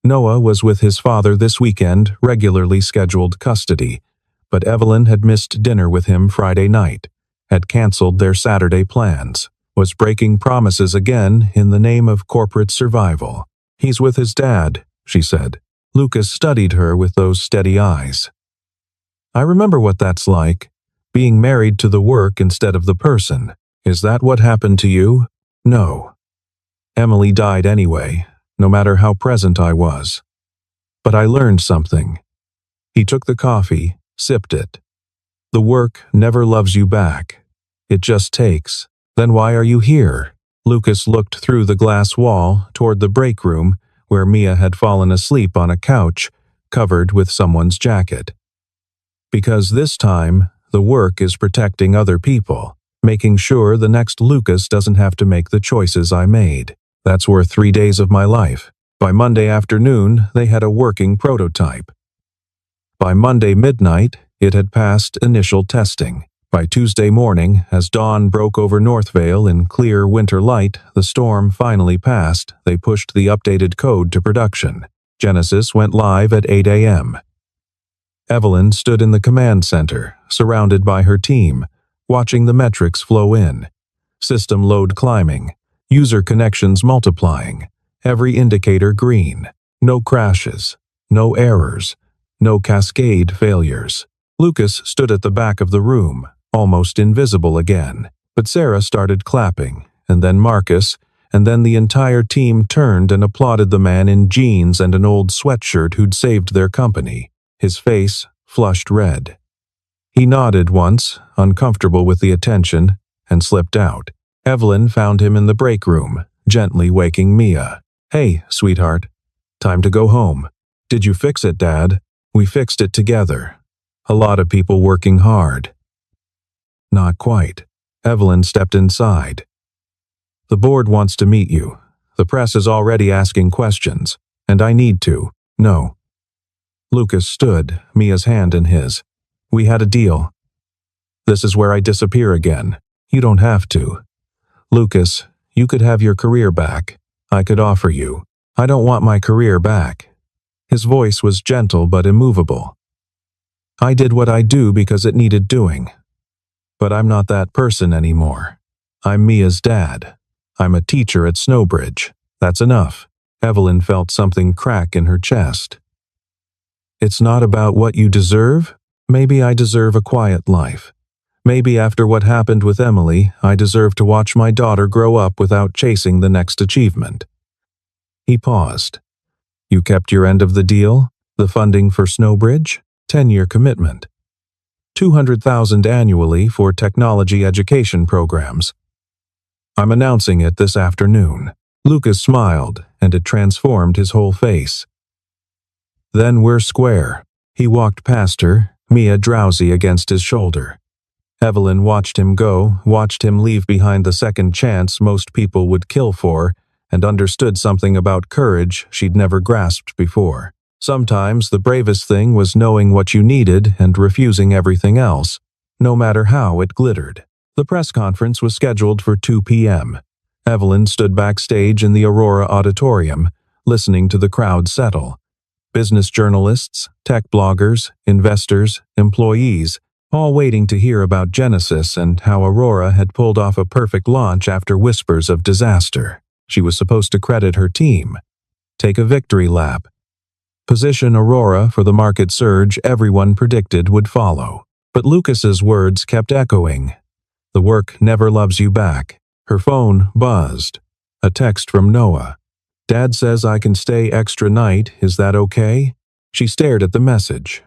S1: Noah was with his father this weekend, regularly scheduled custody, but Evelyn had missed dinner with him Friday night, had canceled their Saturday plans, was breaking promises again in the name of corporate survival. "He's with his dad," she said. Lucas studied her with those steady eyes. "I remember what that's like, being married to the work instead of the person. Is that what happened to you?" "No. Emily died anyway, no matter how present I was. But I learned something." He took the coffee, sipped it. "The work never loves you back. It just takes." "Then why are you here?" Lucas looked through the glass wall toward the break room where Mia had fallen asleep on a couch, covered with someone's jacket. "Because this time, the work is protecting other people, making sure the next Lucas doesn't have to make the choices I made. That's worth 3 days of my life." By Monday afternoon, they had a working prototype. By Monday midnight, it had passed initial testing. By Tuesday morning, as dawn broke over Northvale in clear winter light, the storm finally passed. They pushed the updated code to production. Genesis went live at 8 a.m. Evelyn stood in the command center, surrounded by her team, watching the metrics flow in. System load climbing, user connections multiplying, every indicator green. No crashes, no errors, no cascade failures. Lucas stood at the back of the room, almost invisible again. But Sarah started clapping, and then Marcus, and then the entire team turned and applauded the man in jeans and an old sweatshirt who'd saved their company. His face flushed red. He nodded once, uncomfortable with the attention, and slipped out. Evelyn found him in the break room, gently waking Mia. "Hey, sweetheart. Time to go home." "Did you fix it, Dad?" "We fixed it together. A lot of people working hard." "Not quite." Evelyn stepped inside. "The board wants to meet you. The press is already asking questions, and I need to." "No." Lucas stood, Mia's hand in his. "We had a deal. This is where I disappear again. You don't have to. Lucas, you could have your career back. I could offer you." "I don't want my career back." His voice was gentle but immovable. "I did what I do because it needed doing. But I'm not that person anymore. I'm Mia's dad. I'm a teacher at Snowbridge. That's enough." Evelyn felt something crack in her chest. "It's not about what you deserve. Maybe I deserve a quiet life. Maybe after what happened with Emily, I deserve to watch my daughter grow up without chasing the next achievement." He paused. "You kept your end of the deal? The funding for Snowbridge? 10-year commitment. 200,000 annually for technology education programs. I'm announcing it this afternoon." Lucas smiled, and it transformed his whole face. "Then we're square." He walked past her, Mia drowsy against his shoulder. Evelyn watched him go, watched him leave behind the second chance most people would kill for, and understood something about courage she'd never grasped before. Sometimes the bravest thing was knowing what you needed and refusing everything else, no matter how it glittered. The press conference was scheduled for 2 p.m. Evelyn stood backstage in the Aurora Auditorium, listening to the crowd settle. Business journalists, tech bloggers, investors, employees, all waiting to hear about Genesis and how Aurora had pulled off a perfect launch after whispers of disaster. She was supposed to credit her team. Take a victory lap. Position Aurora for the market surge everyone predicted would follow. But Lucas's words kept echoing. "The work never loves you back." Her phone buzzed. A text from Noah. "Dad says I can stay extra night, is that okay?" She stared at the message.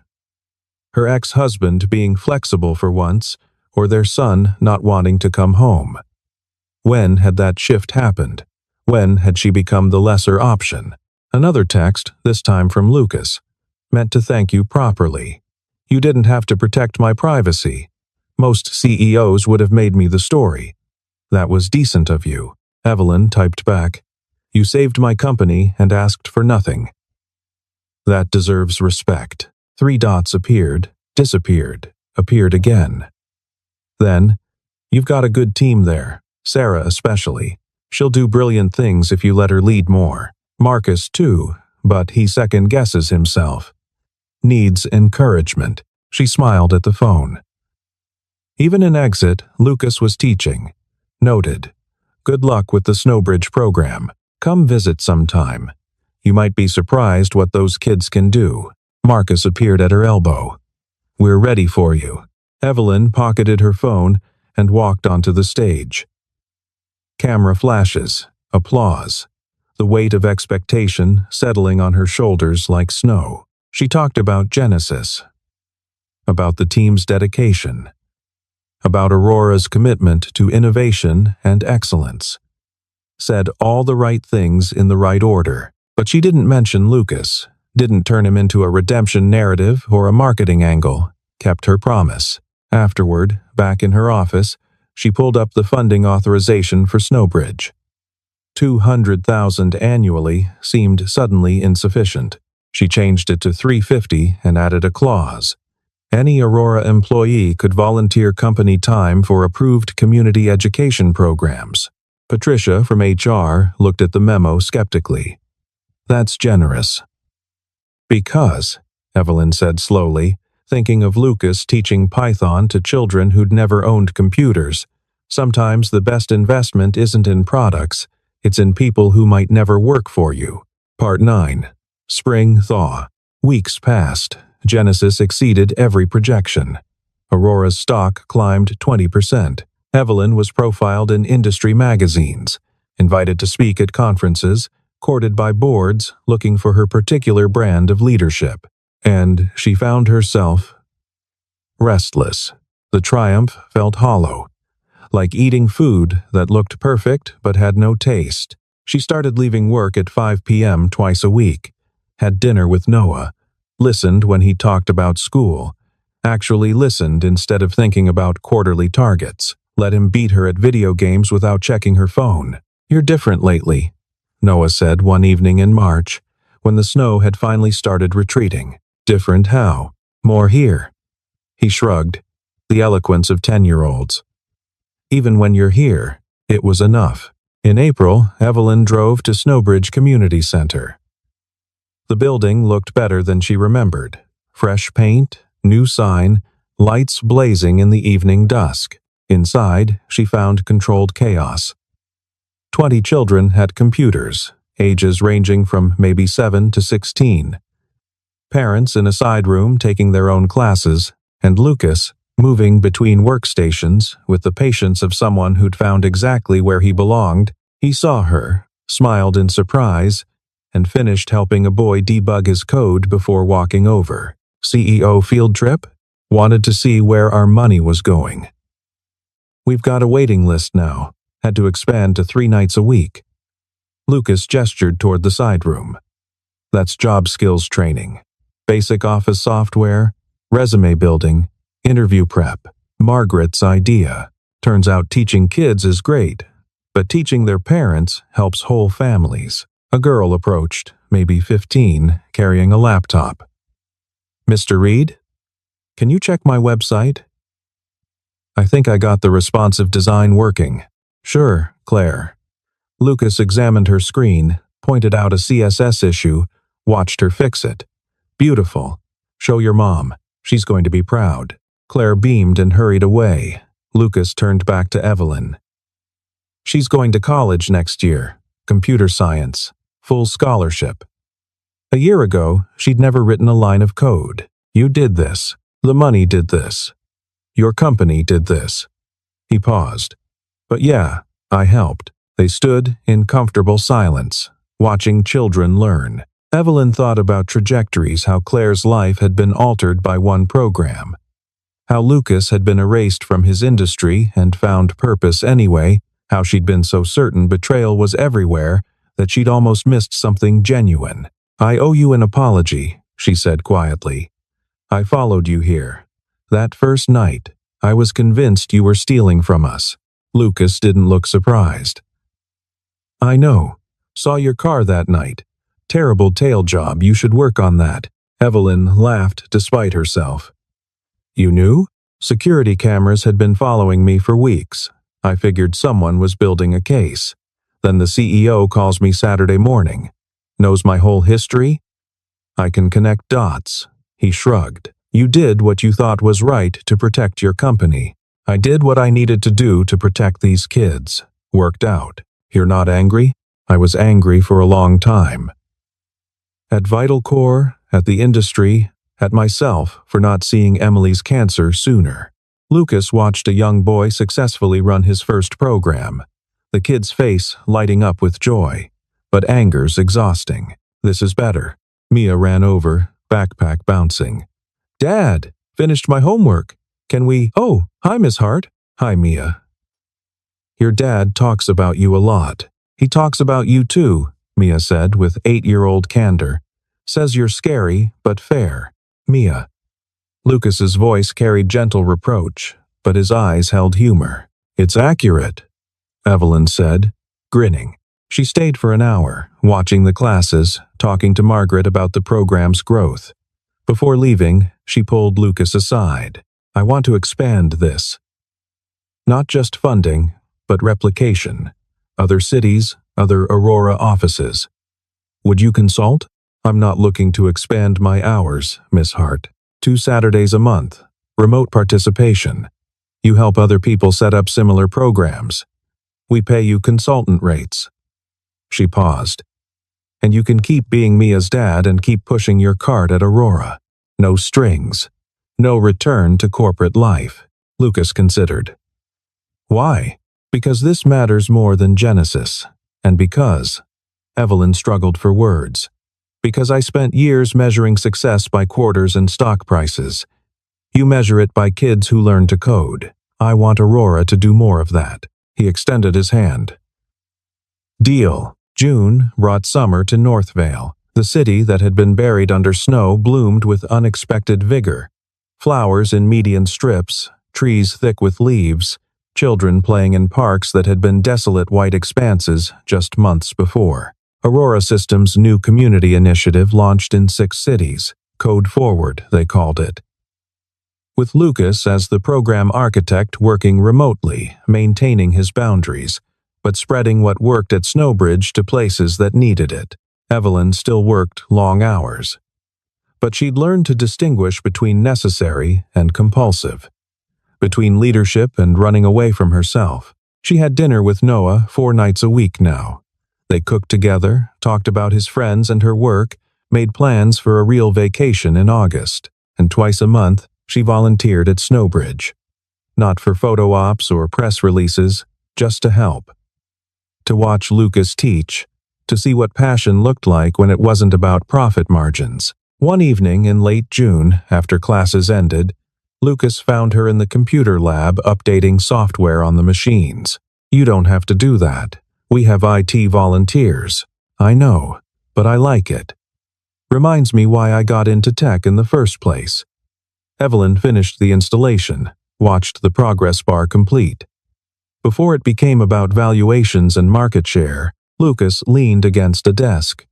S1: Her ex-husband being flexible for once, or their son not wanting to come home. When had that shift happened? When had she become the lesser option? Another text, this time from Lucas. "Meant to thank you properly. You didn't have to protect my privacy. Most CEOs would have made me the story. That was decent of you." Evelyn typed back. "You saved my company and asked for nothing. That deserves respect." 3 dots appeared, disappeared, appeared again. Then, "You've got a good team there, Sarah especially. She'll do brilliant things if you let her lead more. Marcus, too, but he second-guesses himself. Needs encouragement. She smiled at the phone. Even in Exit, Lucas was teaching. Noted. Good luck with the Snowbridge program. Come visit sometime. You might be surprised what those kids can do. Marcus appeared at her elbow. We're ready for you. Evelyn pocketed her phone and walked onto the stage. Camera flashes, applause, the weight of expectation settling on her shoulders like snow. She talked about Genesis, about the team's dedication, about Aurora's commitment to innovation and excellence. Said all the right things in the right order, but she didn't mention Lucas, didn't turn him into a redemption narrative or a marketing angle, kept her promise. Afterward, back in her office, she pulled up the funding authorization for Snowbridge. $200,000 annually seemed suddenly insufficient. She changed it to $350 and added a clause. Any Aurora employee could volunteer company time for approved community education programs. Patricia from HR looked at the memo skeptically. That's generous. Because, Evelyn said slowly, thinking of Lucas teaching Python to children who'd never owned computers. Sometimes the best investment isn't in products, it's in people who might never work for you. Part 9. Spring thaw. Weeks passed. Genesis exceeded every projection. Aurora's stock climbed 20%. Evelyn was profiled in industry magazines, invited to speak at conferences, courted by boards looking for her particular brand of leadership. And she found herself restless. The triumph felt hollow, like eating food that looked perfect but had no taste. She started leaving work at 5 p.m. twice a week, had dinner with Noah, listened when he talked about school, actually listened instead of thinking about quarterly targets, let him beat her at video games without checking her phone. You're different lately, Noah said one evening in March, when the snow had finally started retreating. Different how? More here. He shrugged, the eloquence of 10-year-olds. Even when you're here, it was enough. In April, Evelyn drove to Snowbridge Community Center. The building looked better than she remembered. Fresh paint, new sign, lights blazing in the evening dusk. Inside, she found controlled chaos. 20 children had computers, ages ranging from maybe 7 to 16. Parents in a side room taking their own classes, and Lucas moving between workstations with the patience of someone who'd found exactly where he belonged. He saw her, smiled in surprise, and finished helping a boy debug his code before walking over. CEO field trip? Wanted to see where our money was going. We've got a waiting list now. Had to expand to 3 nights a week. Lucas gestured toward the side room. That's job skills training. Basic office software, resume building, interview prep. Margaret's idea. Turns out teaching kids is great, but teaching their parents helps whole families. A girl approached, maybe 15, carrying a laptop. Mr. Reed? Can you check my website? I think I got the responsive design working. Sure, Claire. Lucas examined her screen, pointed out a CSS issue, watched her fix it. Beautiful. Show your mom. She's going to be proud. Claire beamed and hurried away. Lucas turned back to Evelyn. She's going to college next year. Computer science. Full scholarship. A year ago, she'd never written a line of code. You did this. The money did this. Your company did this. He paused. But yeah, I helped. They stood in comfortable silence, watching children learn. Evelyn thought about trajectories, how Claire's life had been altered by one program, how Lucas had been erased from his industry and found purpose anyway, how she'd been so certain betrayal was everywhere that she'd almost missed something genuine. I owe you an apology, she said quietly. I followed you here. That first night, I was convinced you were stealing from us. Lucas didn't look surprised. I know. Saw your car that night. Terrible tail job, you should work on that. Evelyn laughed despite herself. You knew? Security cameras had been following me for weeks. I figured someone was building a case. Then the CEO calls me Saturday morning. Knows my whole history? I can connect dots. He shrugged. You did what you thought was right to protect your company. I did what I needed to do to protect these kids. Worked out. You're not angry? I was angry for a long time. At Vital Core, at the industry, at myself for not seeing Emily's cancer sooner. Lucas watched a young boy successfully run his first program. The kid's face lighting up with joy, but anger's exhausting. This is better. Mia ran over, backpack bouncing. Dad, finished my homework. Can we— Oh, hi, Miss Hart. Hi, Mia. Your dad talks about you a lot. He talks about you too, Mia said with 8-year-old candor. Says you're scary, but fair. Mia. Lucas's voice carried gentle reproach, but his eyes held humor. It's accurate, Evelyn said, grinning. She stayed for an hour, watching the classes, talking to Margaret about the program's growth. Before leaving, she pulled Lucas aside. I want to expand this. Not just funding, but replication. Other cities, other Aurora offices. Would you consult? I'm not looking to expand my hours, Miss Hart. 2 Saturdays a month. Remote participation. You help other people set up similar programs. We pay you consultant rates. She paused. And you can keep being Mia's dad and keep pushing your cart at Aurora. No strings. No return to corporate life. Lucas considered. Why? Because this matters more than Genesis. And because— Evelyn struggled for words. Because I spent years measuring success by quarters and stock prices. You measure it by kids who learn to code. I want Aurora to do more of that. He extended his hand. Deal. June brought summer to Northvale. The city that had been buried under snow bloomed with unexpected vigor. Flowers in median strips, trees thick with leaves, children playing in parks that had been desolate white expanses just months before. Aurora Systems' new community initiative launched in 6 cities. Code Forward, they called it. With Lucas as the program architect working remotely, maintaining his boundaries, but spreading what worked at Snowbridge to places that needed it. Evelyn still worked long hours. But she'd learned to distinguish between necessary and compulsive. Between leadership and running away from herself. She had dinner with Noah 4 nights a week now. They cooked together, talked about his friends and her work, made plans for a real vacation in August, and twice a month she volunteered at Snowbridge. Not for photo ops or press releases, just to help. To watch Lucas teach, to see what passion looked like when it wasn't about profit margins. One evening in late June, after classes ended, Lucas found her in the computer lab updating software on the machines. You don't have to do that. We have IT volunteers. I know, but I like it. Reminds me why I got into tech in the first place. Evelyn finished the installation, watched the progress bar complete. Before it became about valuations and market share, Lucas leaned against a desk.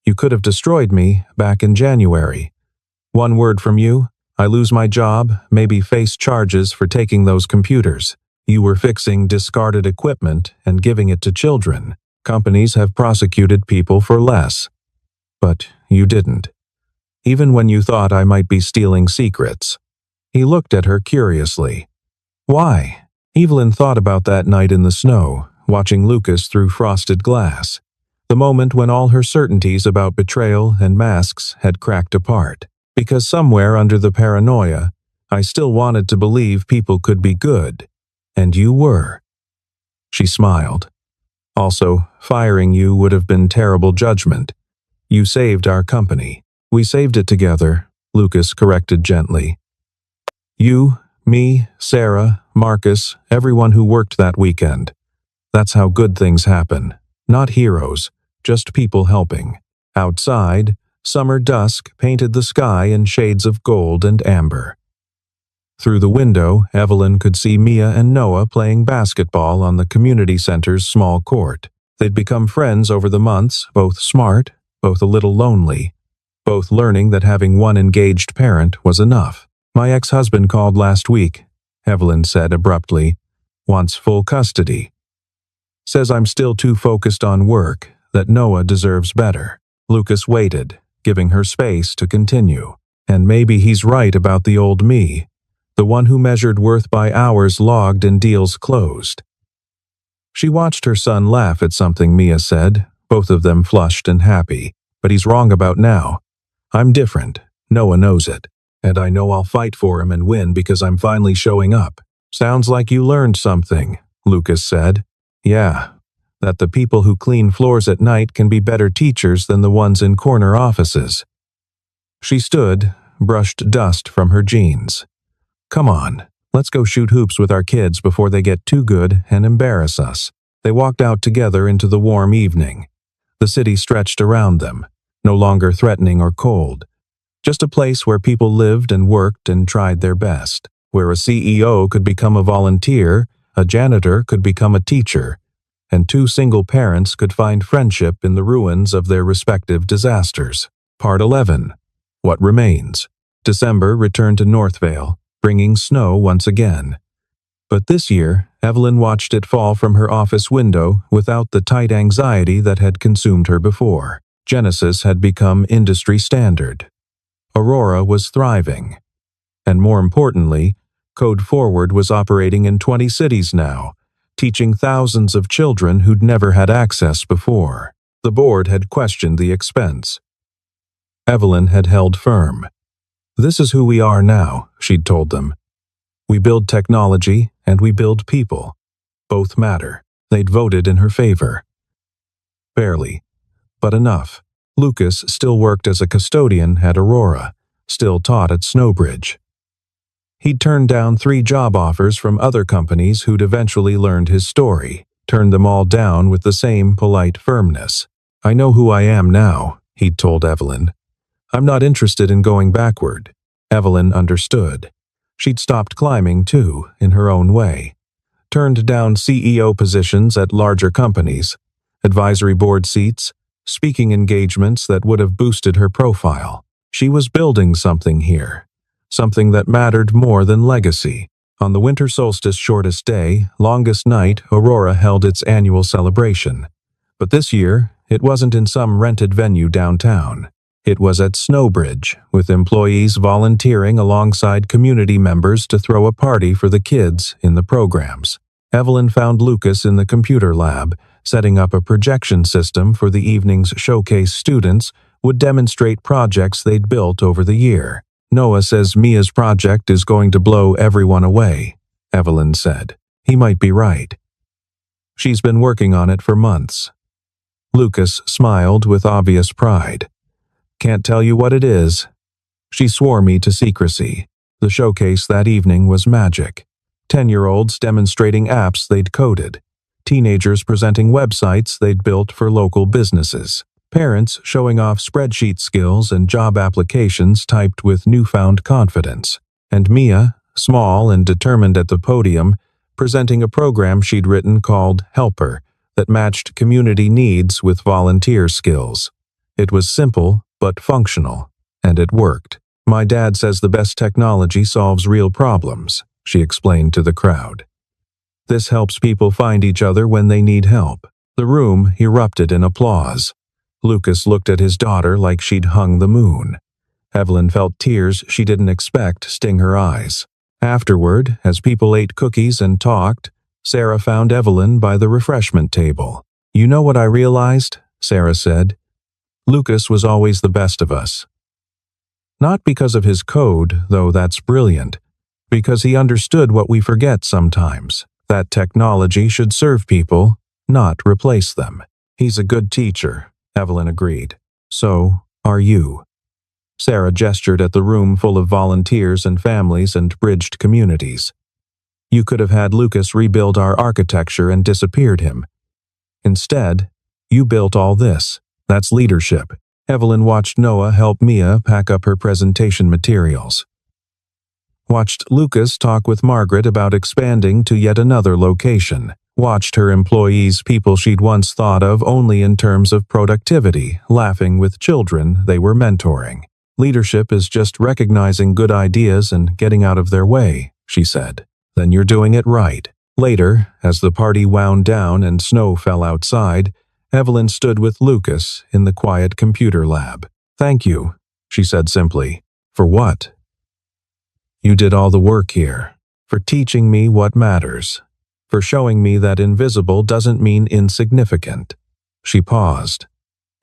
S1: You could have destroyed me back in January. One word from you, I lose my job, maybe face charges for taking those computers. You were fixing discarded equipment and giving it to children. Companies have prosecuted people for less. But you didn't. Even when you thought I might be stealing secrets. He looked at her curiously. Why? Evelyn thought about that night in the snow, watching Lucas through frosted glass. The moment when all her certainties about betrayal and masks had cracked apart. Because somewhere under the paranoia, I still wanted to believe people could be good. And you were. She smiled. Also, firing you would have been terrible judgment. You saved our company. We saved it together, Lucas corrected gently. You, me, Sarah, Marcus, everyone who worked that weekend. That's how good things happen. Not heroes, just people helping. Outside, summer dusk painted the sky in shades of gold and amber. Through the window, Evelyn could see Mia and Noah playing basketball on the community center's small court. They'd become friends over the months, both smart, both a little lonely, both learning that having one engaged parent was enough. My ex-husband called last week, Evelyn said abruptly. Wants full custody. Says I'm still too focused on work, that Noah deserves better. Lucas waited, giving her space to continue. And maybe he's right about the old me, the one who measured worth by hours logged and deals closed. She watched her son laugh at something Mia said, both of them flushed and happy. But he's wrong about now. I'm different. Noah knows it. And I know I'll fight for him and win because I'm finally showing up. Sounds like you learned something, Lucas said. Yeah, that the people who clean floors at night can be better teachers than the ones in corner offices. She stood, brushed dust from her jeans. Come on, let's go shoot hoops with our kids before they get too good and embarrass us. They walked out together into the warm evening. The city stretched around them, no longer threatening or cold. Just a place where people lived and worked and tried their best, where a CEO could become a volunteer, a janitor could become a teacher, and two single parents could find friendship in the ruins of their respective disasters. Part 11. What Remains. December returned to Northvale, bringing snow once again. But this year, Evelyn watched it fall from her office window without the tight anxiety that had consumed her before. Genesis had become industry standard. Aurora was thriving. And more importantly, Code Forward was operating in 20 cities now, teaching thousands of children who'd never had access before. The board had questioned the expense. Evelyn had held firm. This is who we are now, she'd told them. We build technology and we build people. Both matter. They'd voted in her favor. Barely, but enough. Lucas still worked as a custodian at Aurora, still taught at Snowbridge. He'd turned down 3 job offers from other companies who'd eventually learned his story, turned them all down with the same polite firmness. I know who I am now, he'd told Evelyn. I'm not interested in going backward. Evelyn understood. She'd stopped climbing, too, in her own way. Turned down CEO positions at larger companies, advisory board seats, speaking engagements that would have boosted her profile. She was building something here, something that mattered more than legacy. On the winter solstice shortest day, longest night, Aurora held its annual celebration. But this year, it wasn't in some rented venue downtown. It was at Snowbridge, with employees volunteering alongside community members to throw a party for the kids in the programs. Evelyn found Lucas in the computer lab, setting up a projection system for the evening's showcase. Students would demonstrate projects they'd built over the year. Noah says Mia's project is going to blow everyone away, Evelyn said. He might be right. She's been working on it for months. Lucas smiled with obvious pride. Can't tell you what it is. She swore me to secrecy. The showcase that evening was magic. 10-year-olds demonstrating apps they'd coded. Teenagers presenting websites they'd built for local businesses. Parents showing off spreadsheet skills and job applications typed with newfound confidence. And Mia, small and determined at the podium, presenting a program she'd written called Helper that matched community needs with volunteer skills. It was simple, but functional, and it worked. My dad says the best technology solves real problems, she explained to the crowd. This helps people find each other when they need help. The room erupted in applause. Lucas looked at his daughter like she'd hung the moon. Evelyn felt tears she didn't expect sting her eyes. Afterward, as people ate cookies and talked, Sarah found Evelyn by the refreshment table. You know what I realized? Sarah said. Lucas was always the best of us. Not because of his code, though that's brilliant, because he understood what we forget sometimes, that technology should serve people, not replace them. He's a good teacher, Evelyn agreed. So are you. Sarah gestured at the room full of volunteers and families and bridged communities. You could have had Lucas rebuild our architecture and disappeared him. Instead, you built all this. That's leadership. Evelyn watched Noah help Mia pack up her presentation materials. Watched Lucas talk with Margaret about expanding to yet another location. Watched her employees, people she'd once thought of only in terms of productivity, laughing with children they were mentoring. Leadership is just recognizing good ideas and getting out of their way, she said. Then you're doing it right. Later, as the party wound down and snow fell outside, Evelyn stood with Lucas in the quiet computer lab. "Thank you," she said simply. "For what?" "You did all the work here. For teaching me what matters. For showing me that invisible doesn't mean insignificant." She paused.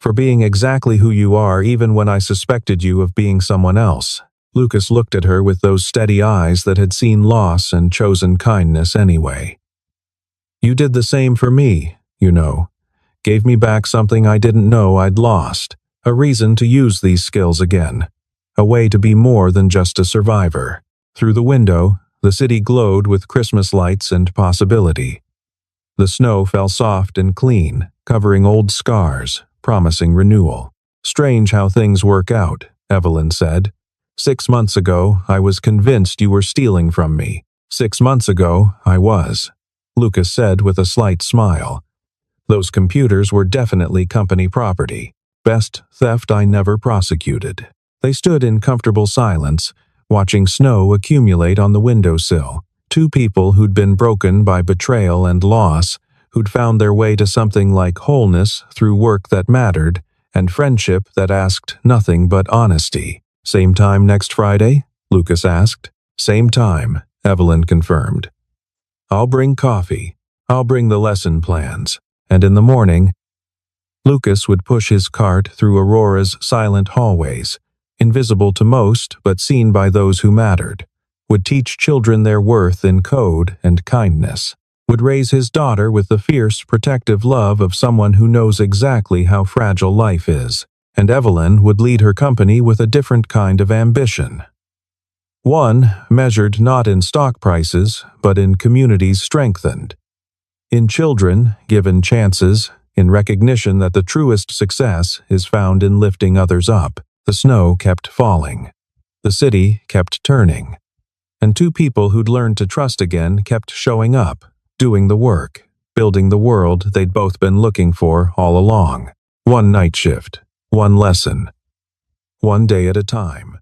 S1: "For being exactly who you are even when I suspected you of being someone else." Lucas looked at her with those steady eyes that had seen loss and chosen kindness anyway. "You did the same for me, you know. Gave me back something I didn't know I'd lost. A reason to use these skills again. A way to be more than just a survivor." Through the window, the city glowed with Christmas lights and possibility. The snow fell soft and clean, covering old scars, promising renewal. "Strange how things work out," Evelyn said. "6 months ago, I was convinced you were stealing from me. 6 months ago, I was," Lucas said with a slight smile. "Those computers were definitely company property. Best theft I never prosecuted." They stood in comfortable silence, watching snow accumulate on the windowsill. Two people who'd been broken by betrayal and loss, who'd found their way to something like wholeness through work that mattered, and friendship that asked nothing but honesty. "Same time next Friday?" Lucas asked. "Same time," Evelyn confirmed. "I'll bring coffee. I'll bring the lesson plans." And in the morning, Lucas would push his cart through Aurora's silent hallways, invisible to most but seen by those who mattered, would teach children their worth in code and kindness, would raise his daughter with the fierce, protective love of someone who knows exactly how fragile life is, and Evelyn would lead her company with a different kind of ambition. One measured not in stock prices, but in communities strengthened. In children given chances, in recognition that the truest success is found in lifting others up. The snow kept falling. The city kept turning. And two people who'd learned to trust again kept showing up, doing the work, building the world they'd both been looking for all along. One night shift, one lesson, one day at a time.